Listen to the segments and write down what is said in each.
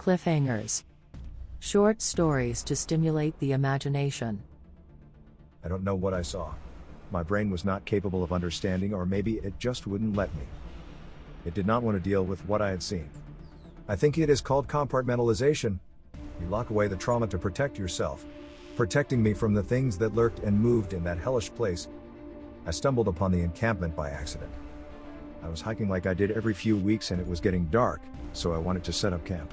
Cliffhangers. Short stories to stimulate the imagination. I don't know what I saw. My brain was not capable of understanding, or maybe it just wouldn't let me. It did not want to deal with what I had seen. I think it is called compartmentalization. You lock away the trauma to protect yourself. Protecting me from the things that lurked and moved in that hellish place. I stumbled upon the encampment by accident. I was hiking like I did every few weeks, and it was getting dark, so I wanted to set up camp.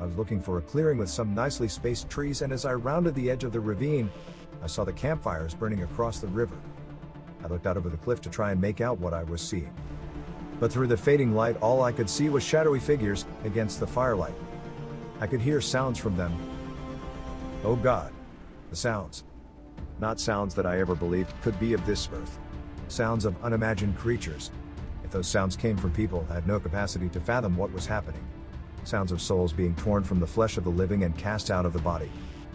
I was looking for a clearing with some nicely spaced trees, and as I rounded the edge of the ravine, I saw the campfires burning across the river. I looked out over the cliff to try and make out what I was seeing. But through the fading light, all I could see was shadowy figures against the firelight. I could hear sounds from them. Oh God, the sounds. Not sounds that I ever believed could be of this earth. Sounds of unimagined creatures. If those sounds came from people, I had no capacity to fathom what was happening. Sounds of souls being torn from the flesh of the living and cast out of the body.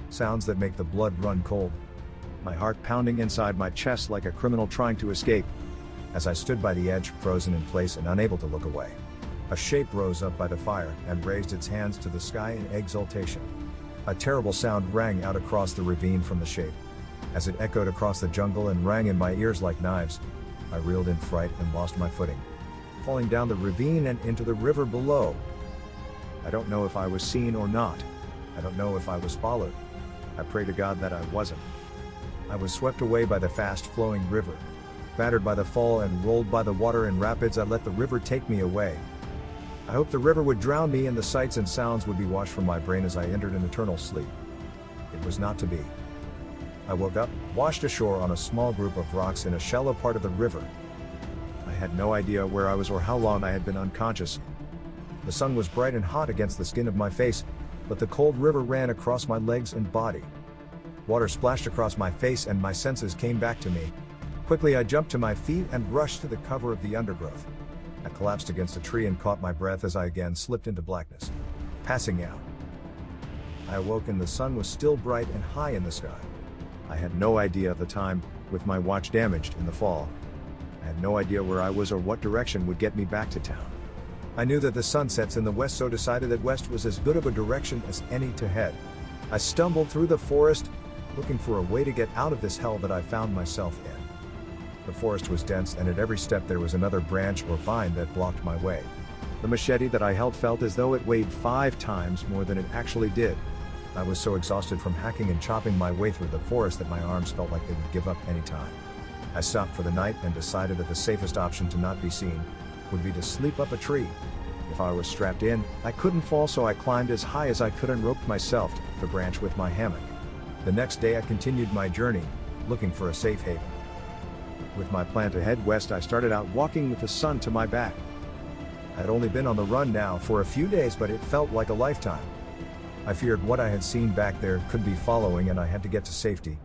Sounds that make the blood run cold. My heart pounding inside my chest like a criminal trying to escape. As I stood by the edge, frozen in place and unable to look away, a shape rose up by the fire and raised its hands to the sky in exultation. A terrible sound rang out across the ravine from the shape. As it echoed across the jungle and rang in my ears like knives, I reeled in fright and lost my footing, falling down the ravine and into the river below. I don't know if I was seen or not. I don't know if I was followed. I pray to God that I wasn't. I was swept away by the fast-flowing river. Battered by the fall and rolled by the water in rapids, I let the river take me away. I hoped the river would drown me and the sights and sounds would be washed from my brain as I entered an eternal sleep. It was not to be. I woke up, washed ashore on a small group of rocks in a shallow part of the river. I had no idea where I was or how long I had been unconscious. The sun was bright and hot against the skin of my face, but the cold river ran across my legs and body. Water splashed across my face and my senses came back to me. Quickly I jumped to my feet and rushed to the cover of the undergrowth. I collapsed against a tree and caught my breath as I again slipped into blackness, passing out. I awoke and the sun was still bright and high in the sky. I had no idea of the time, with my watch damaged in the fall. I had no idea where I was or what direction would get me back to town. I knew that the sun sets in the west, so decided that west was as good of a direction as any to head. I stumbled through the forest, looking for a way to get out of this hell that I found myself in. The forest was dense, and at every step there was another branch or vine that blocked my way. The machete that I held felt as though it weighed 5 times more than it actually did. I was so exhausted from hacking and chopping my way through the forest that my arms felt like they would give up any time. I stopped for the night and decided that the safest option to not be seen would be to sleep up a tree. If I was strapped in, I couldn't fall, so I climbed as high as I could and roped myself to the branch with my hammock. The next day I continued my journey, looking for a safe haven. With my plan to head west, I started out walking with the sun to my back. I had only been on the run now for a few days, but it felt like a lifetime. I feared what I had seen back there could be following, and I had to get to safety.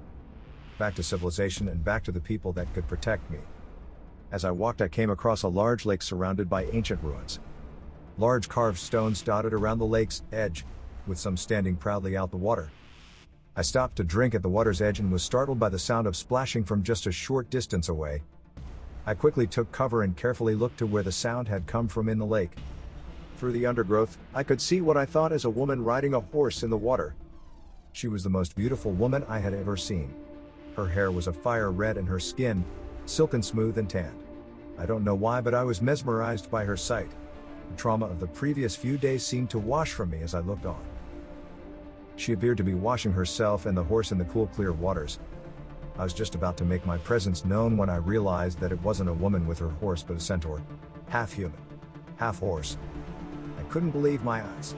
Back to civilization and back to the people that could protect me. As I walked, I came across a large lake surrounded by ancient ruins. Large carved stones dotted around the lake's edge, with some standing proudly out the water. I stopped to drink at the water's edge and was startled by the sound of splashing from just a short distance away. I quickly took cover and carefully looked to where the sound had come from in the lake. Through the undergrowth, I could see what I thought as a woman riding a horse in the water. She was the most beautiful woman I had ever seen. Her hair was a fire red and her skin, silken smooth and tanned. I don't know why, but I was mesmerized by her sight. The trauma of the previous few days seemed to wash from me as I looked on. She appeared to be washing herself and the horse in the cool, clear waters. I was just about to make my presence known when I realized that it wasn't a woman with her horse, but a centaur. Half human, half horse. I couldn't believe my eyes.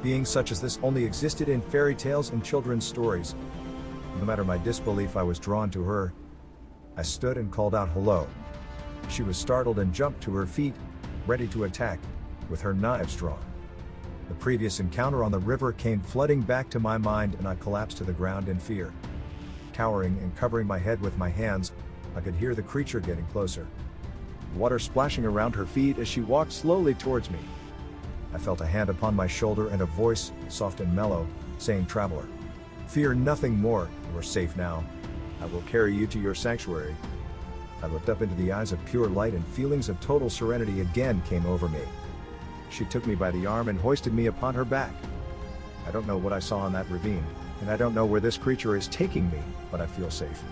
Beings such as this only existed in fairy tales and children's stories. No matter my disbelief, I was drawn to her. I stood and called out hello. She was startled and jumped to her feet, ready to attack, with her knives drawn. The previous encounter on the river came flooding back to my mind, and I collapsed to the ground in fear. Cowering and covering my head with my hands, I could hear the creature getting closer. Water splashing around her feet as she walked slowly towards me. I felt a hand upon my shoulder and a voice, soft and mellow, saying, "Traveler, fear nothing more, you are safe now. I will carry you to your sanctuary." I looked up into the eyes of pure light, and feelings of total serenity again came over me. She took me by the arm and hoisted me upon her back. I don't know what I saw in that ravine, and I don't know where this creature is taking me, but I feel safe.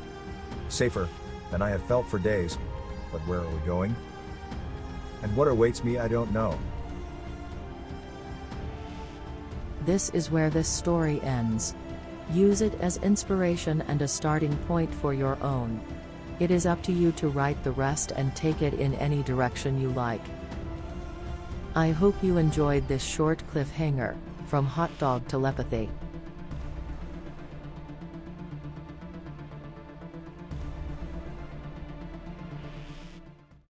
Safer than I have felt for days. But where are we going? And what awaits me, I don't know. This is where this story ends. Use it as inspiration and a starting point for your own. It is up to you to write the rest and take it in any direction you like. I hope you enjoyed this short cliffhanger, from Hot Dog Telepathy.